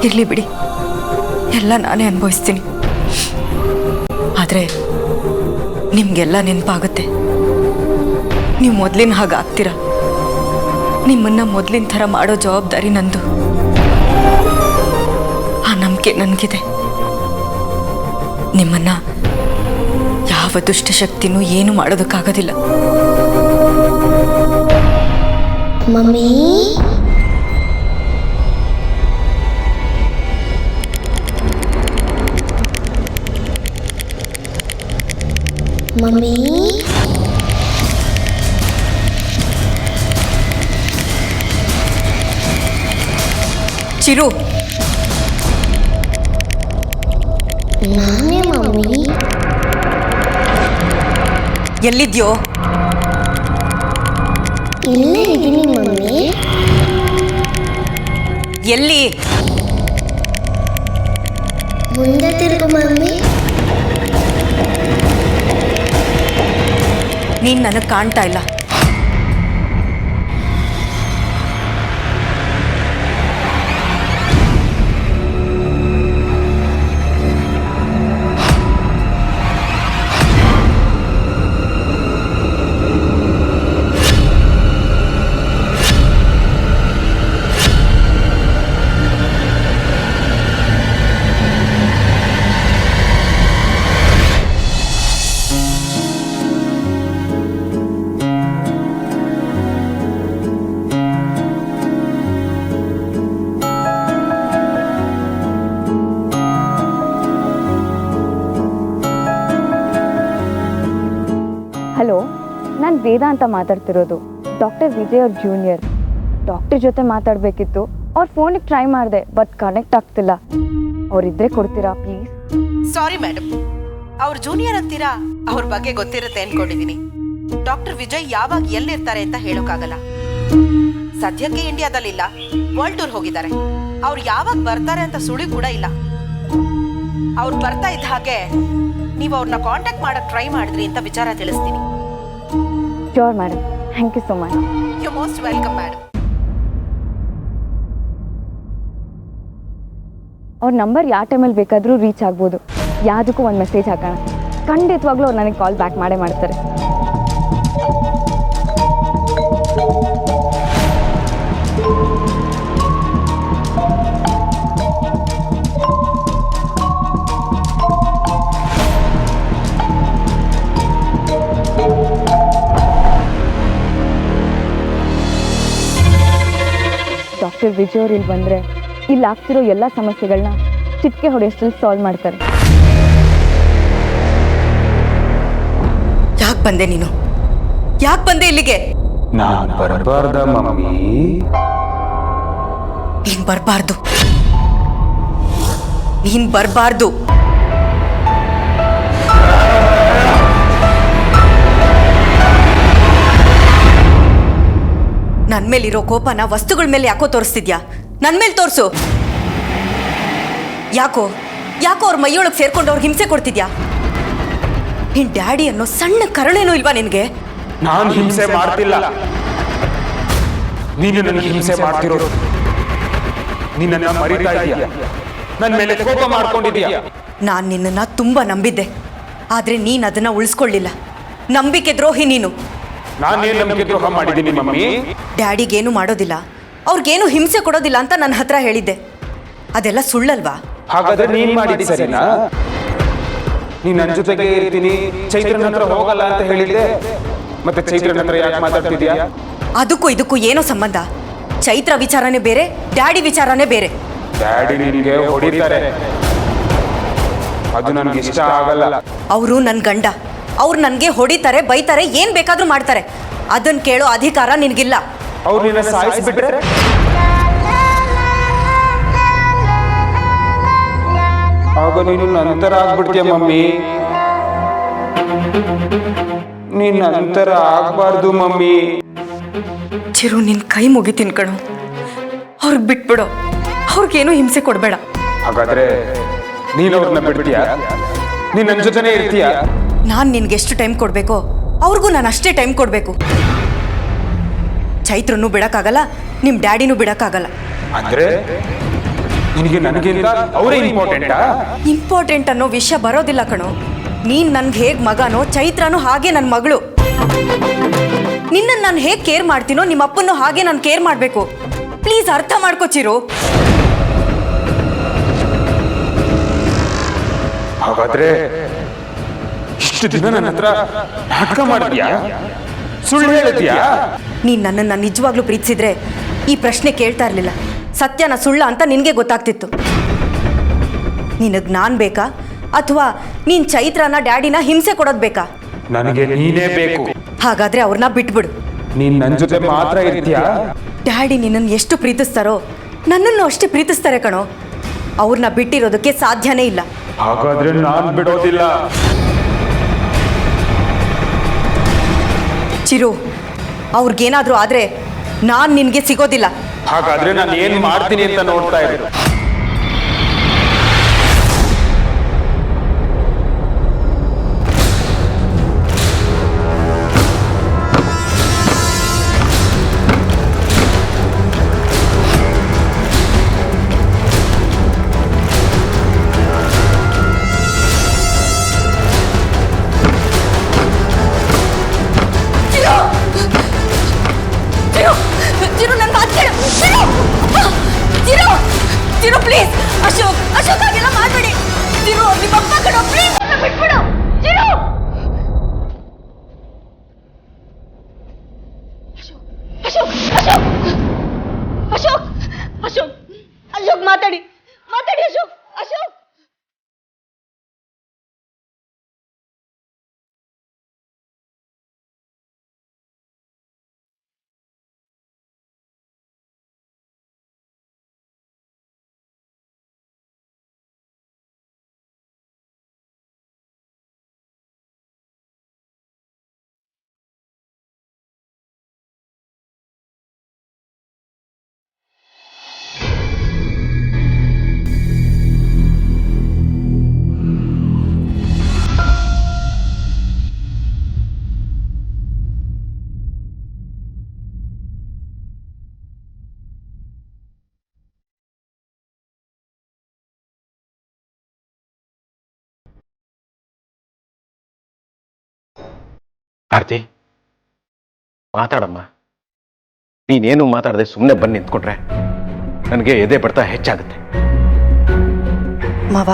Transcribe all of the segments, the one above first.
ಇರಲಿ ಬಿಡಿ, ಎಲ್ಲ ನಾನೇ ಅನುಭವಿಸ್ತೀನಿ. ಆದರೆ ನಿಮಗೆಲ್ಲ ನೆನಪಾಗುತ್ತೆ. ನೀವು ಮೊದಲಿನ ಹಾಗಾಗ್ತೀರ. ನಿಮ್ಮನ್ನು ಮೊದಲಿನ ಥರ ಮಾಡೋ ಜವಾಬ್ದಾರಿ ನಂದು. ಆ ನಂಬಿಕೆ ನನಗಿದೆ. ನಿಮ್ಮನ್ನು ಯಾವ ದುಷ್ಟಶಕ್ತಿನೂ ಏನು ಮಾಡೋದಕ್ಕಾಗೋದಿಲ್ಲ. ಮಮ್ಮಿ, ಮಮ್ಮಿ, ಚಿರು, ನಾನೇ ಮಮ್ಮಿ. ಎಲ್ಲಿದ್ಯೋ? ಇಲ್ಲೇ ಇದ್ದೀನಿ ಮಮ್ಮಿ. ಎಲ್ಲಿ? ಮುಂದೆ ತಿರುಗು ಮಮ್ಮಿ. ನೀನು ನನಗೆ ಕಾಣ್ತಾ ಇಲ್ಲ. ಹಲೋ, ನಾನು ವೇದ ಅಂತ ಮಾತಾಡ್ತಿರೋದು. ಡಾಕ್ಟರ್ ವಿಜಯ್ ಅವ್ರ ಜೂನಿಯರ್. ಡಾಕ್ಟರ್ ಜೊತೆ ಮಾತಾಡಬೇಕಿತ್ತು. ಅವ್ರ ಫೋನಿಗೆ ಟ್ರೈ ಮಾಡಿದೆ, ಬಟ್ ಕನೆಕ್ಟ್ ಆಗ್ತಿಲ್ಲ. ಅವರಿದ್ರೆ ಕೊಡ್ತೀರಾ ಪ್ಲೀಸ್? ಸಾರಿ ಮೇಡಮ್, ಅವ್ರ ಜೂನಿಯರ್ ಅಂತೀರಾ, ಅವ್ರ ಬಗ್ಗೆ ಗೊತ್ತಿರುತ್ತೆ ಅನ್ಕೊಂಡಿದೀನಿ. ಡಾಕ್ಟರ್ ವಿಜಯ್ ಯಾವಾಗ ಎಲ್ಲಿರ್ತಾರೆ ಅಂತ ಹೇಳೋಕ್ಕಾಗಲ್ಲ. ಸದ್ಯಕ್ಕೆ ಇಂಡಿಯಾದಲ್ಲಿಲ್ಲ, ವರ್ಲ್ಡ್ ಟೂರ್ ಹೋಗಿದ್ದಾರೆ. ಅವ್ರು ಯಾವಾಗ ಬರ್ತಾರೆ ಅಂತ ಸುಳಿ ಕೂಡ ಇಲ್ಲ. ಅವ್ರು ಬರ್ತಾ ಇದ್ದ ಹಾಗೆ ನೀವು ಅವ್ರನ್ನ ಕಾಂಟ್ಯಾಕ್ಟ್ ಮಾಡಕ್ ಟ್ರೈ ಮಾಡಿದ್ರಿ ಅಂತ ವಿಚಾರ ತಿಳಿಸ್ತೀನಿ. Sure madam, thank you so much. You most welcome madam. ಅವ್ರ ನಂಬರ್ ಯಾವ ಟೈಮಲ್ಲಿ ಬೇಕಾದರೂ ರೀಚ್ ಆಗ್ಬೋದು. ಯಾವುದಕ್ಕೂ ಒಂದು ಮೆಸೇಜ್ ಹಾಕೋಣ. ಖಂಡಿತವಾಗ್ಲೂ ಅವ್ರು ನನಗೆ ಕಾಲ್ ಬ್ಯಾಕ್ ಮಾಡೇ ಮಾಡ್ತಾರೆ. ಡಾಕ್ಟರ್ ವಿಜಯ್ ಅವ್ರು ಇಲ್ಲಿ ಬಂದರೆ ಇಲ್ಲಿ ಆಗ್ತಿರೋ ಎಲ್ಲ ಸಮಸ್ಯೆಗಳನ್ನ ಚಿಟಿಕೆ ಹೊಡೆಯಷ್ಟರಲ್ಲಿ ಸಾಲ್ವ್ ಮಾಡ್ತಾರೆ. ಯಾಕೆ ಬಂದೆ ನೀನು? ಯಾಕೆ ಬಂದೆ ಇಲ್ಲಿಗೆ? ನಾನು ಬರಬಾರ್ದ ಮಮ್ಮಿ? ನೀನ್ ಬರಬಾರ್ದು. ನೀನ್ ಬರಬಾರ್ದು. ನನ್ನ ಮೇಲಿರೋ ಕೋಪನ ವಸ್ತುಗಳ ಮೇಲೆ ಯಾಕೋ ತೋರಿಸ್ತಿದ್ಯಾ? ನನ್ನ ಮೇಲೆ ತೋರಿಸು. ಯಾಕೋ ಅವ್ರ ಮೈಯೊಳಗೆ ಸೇರ್ಕೊಂಡು ಅವ್ರಿಗೆ ಹಿಂಸೆ ಕೊಡ್ತಿದ್ಯಾ? ನಿನ್ ಡ್ಯಾಡಿ ಅನ್ನೋ ಸಣ್ಣ ಕರುಣೆನೂ ಇಲ್ವಾ ನಿನಗೆ? ನಾನು ಹಿಂಸೆ ಮಾಡ್ತಿಲ್ಲ, ನೀನು ನನಗೆ ಹಿಂಸೆ ಮಾಡ್ತಿರೋದು. ನಿನ್ನ ಮರಿತಾ ಇದೀಯ, ನನ್ನ ಮೇಲೆ ಕೋಪ ಮಾಡ್ಕೊಂಡಿದೀಯ. ನಾನು ನಿನ್ನನ್ನು ತುಂಬ ನಂಬಿದ್ದೆ, ಆದರೆ ನೀನು ಅದನ್ನು ಉಳಿಸ್ಕೊಳ್ಳಿಲ್ಲ. ನಂಬಿಕೆ ದ್ರೋಹಿ ನೀನು. ನಾನೇನು ನಂಬಿಕೆ ದ್ರೋಹ ಮಾಡಿದ್ದೀನಿ ಮಮ್ಮಿ? ಡ್ಯಾಡಿಗೇನು ಮಾಡೋದಿಲ್ಲ, ಅವ್ರಿಗೇನು ಹಿಂಸೆ ಕೊಡೋದಿಲ್ಲ ಅಂತ ನನ್ನ ಹತ್ರ ಹೇಳಿದ್ದೆ. ಅದೆಲ್ಲ ಸುಳ್ಳಲ್ವಾ? ಹಾಗಾದ್ರೆ ನೀನ್ ಮಾಡಿದ್ದು ಸರಿನಾ? ನೀನ್ ನನ್ನ ಜೊತೆಗೆ ಇರ್ತೀನಿ, ಚೈತ್ರನ ಹತ್ರ ಹೋಗಲ್ಲ ಅಂತ ಹೇಳಿದ್ದೆ. ಮತ್ತೆ ಚೈತ್ರನ ಹತ್ರ ಯಾಕೆ ಮಾತಾಡ್ತಿದ್ಯಾ? ಅದಕ್ಕೂ ಇದಕ್ಕೂ ಏನೋ ಸಂಬಂಧ? ಚೈತ್ರ ವಿಚಾರನೇ ಬೇರೆ, ಡ್ಯಾಡಿ ವಿಚಾರನೇ ಬೇರೆ. ಡ್ಯಾಡಿ ನಿನ್ಗೆ ಹೊಡಿತಾರೆ, ಅದು ನನಗೆ ಇಷ್ಟ ಆಗಲ್ಲ. ಅವರು ನನ್ನ ಗಂಡ, ಅವ್ರು ನನಗೆ ಹೊಡಿತಾರೆ, ಬೈತಾರೆ, ಏನು ಬೇಕಾದರೂ ಮಾಡ್ತಾರೆ. ಅದನ್ನು ಕೇಳೋ ಅಧಿಕಾರ ನಿನಗಿಲ್ಲ. ಅವ್ರು ನಿನ್ನ ಸಾಯಿಸ್ಬಿಟ್ರೆ ಆಗ ನೀನು ನಂತರ ಆಗ್ಬಿಡ್ತೀಯ ಮಮ್ಮಿ. ನೀನ್ ನಂತರ ಆಗ್ಬಾರ್ದು ಮಮ್ಮಿ. ಚಿರು, ನಿನ್ನ ಕೈ ಮುಗಿತೀನಿ ಕಣೋ. ಅವ್ರಿಗೆ ಬಿಟ್ಬಿಡೋ, ಅವ್ರಿಗೇನು ಹಿಂಸೆ ಕೊಡಬೇಡ. ಹಾಗಾದ್ರೆ ನೀನು ಅವ್ರನ್ನ ಬಿಡ್ತೀಯಾ? ನೀನ್ ನನ್ನ ಜೊತೆನೇ ಇರ್ತೀಯ? ನಾನು ನಿನ್ಗೆ ಎಷ್ಟು ಟೈಮ್ ಕೊಡಬೇಕೋ ಅವ್ರಿಗೂ ನಾನು ಅಷ್ಟೇ ಟೈಮ್ ಕೊಡಬೇಕು. ಚೈತ್ರನೂ ಬಿಡೋಕ್ಕಾಗಲ್ಲ, ನಿಮ್ಮ ಡ್ಯಾಡಿನೂ ಬಿಡೋಕ್ಕಾಗಲ್ಲ. ಅಂದ್ರೆ ನಿನಗೆ ನನಗಿಂತ ಅವರೇ ಇಂಪಾರ್ಟೆಂಟಾ? ಇಂಪಾರ್ಟೆಂಟ್ ಅನ್ನೋ ವಿಷಯ ಬರೋದಿಲ್ಲ ಕಣೋ. ನೀನ್ ನನ್ಗೆ ಹೇಗ್ ಮಗನೋ, ಚೈತ್ರನೂ ಹಾಗೆ ನನ್ನ ಮಗಳು. ನಿನ್ನನ್ನು ನಾನು ಹೇಗೆ ಕೇರ್ ಮಾಡ್ತೀನೋ ನಿಮ್ಮ ಅಪ್ಪನ್ನು ಹಾಗೆ ನಾನು ಕೇರ್ ಮಾಡಬೇಕು. ಪ್ಲೀಸ್ ಅರ್ಥ ಮಾಡ್ಕೋ ಚಿರು. ಹಾಗಾದ್ರೆ ಇಷ್ಟು ದಿನ ನನ್ನ ಹತ್ರ ನಾಟಕ ಮಾಡಿದ್ಯಾ? ಸುಳ್ಳು ಹೇಳಿದ್ಯಾ? ನೀನ್ ನನ್ನನ್ನು ನಿಜವಾಗ್ಲೂ ಪ್ರೀತಿಸಿದ್ರೆ ಈ ಪ್ರಶ್ನೆ ಕೇಳ್ತಾ ಇರಲಿಲ್ಲ. ಸತ್ಯನ ಸುಳ್ಳ ಅಂತ ನಿನಗೆ ಗೊತ್ತಾಗ್ತಿತ್ತು. ನಿನಗೆ ನಾನು ಬೇಕಾ ಅಥವಾ ನೀನ್ ಚೈತ್ರನ ಡ್ಯಾಡಿನ ಹಿಂಸೆ ಕೊಡೋದು ಬೇಕಾ? ನನಗೆ ನೀನೇ ಬೇಕು. ಹಾಗಾದ್ರೆ ಅವ್ರನ್ನ ಬಿಟ್ಬಿಡು. ನೀನ್ ನನ್ನ ಜೊತೆ ಮಾತ್ರ ಇರ್ತೀಯಾ? ಡ್ಯಾಡಿ ನಿನ್ನನ್ನು ಎಷ್ಟು ಪ್ರೀತಿಸ್ತಾರೋ ನನ್ನನ್ನು ಅಷ್ಟೇ ಪ್ರೀತಿಸ್ತಾರೆ ಕಣೋ. ಅವ್ರನ್ನ ಬಿಟ್ಟಿರೋದಕ್ಕೆ ಸಾಧ್ಯನೇ ಇಲ್ಲ. ಹಾಗಾದ್ರೆ ನಾನ್ ಬಿಡೋದಿಲ್ಲ. ಚಿರು, ಅವ್ರಿಗೇನಾದ್ರೂ ಆದ್ರೆ ನಾನು ನಿನಗೆ ಸಿಗೋದಿಲ್ಲ. ಹಾಗಾದ್ರೆ ನಾನು ಏನ್ ಮಾಡ್ತೀನಿ ಅಂತ ನೋಡ್ತಾ ಇದ್ರು. ಚಿರು, ನನ್ನ ಮಾತು ಕೇಳು. ಚಿರು, ಚಿರು ಪ್ಲೀಸ್. ಅಶೋಕ್, ಅಶೋಕ್ ಹಾಗೆಲ್ಲ ಮಾಡಬೇಡಿ. ಚಿರು, ನಿಮ್ಮ ಅಪ್ಪ ಕಣೋ, ಪ್ಲೀಸ್ ನನ್ನ ಬಿಟ್ಬಿಡು. ಚಿರು, ಅಶೋಕ್, ಅಶೋಕ್, ಅಶೋಕ್, ಅಶೋಕ್, ಅಶೋಕ್ ಮಾತಾಡಿ, ಮಾತಾಡಿ ಅಶೋಕ್, ಅಶೋಕ್. ಆರ್ತಿ, ಮಾತಾಡಮ್ಮ. ನೀನೇನು ಮಾತಾಡದೆ ಸುಮ್ಮನೆ ಬಂದು ನಿಂತ್ಕೊಂಡ್ರೆ ನನಗೆ ಎದೆ ಬಡ್ತಾ ಹೆಚ್ಚಾಗುತ್ತೆ. ಮಾವ,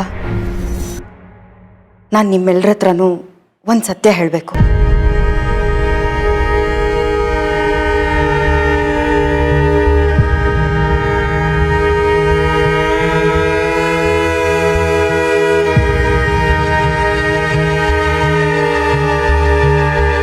ನಾನು ನಿಮ್ಮೆಲ್ಲರ ಹತ್ರನೂ ಒಂದು ಸತ್ಯ ಹೇಳಬೇಕು.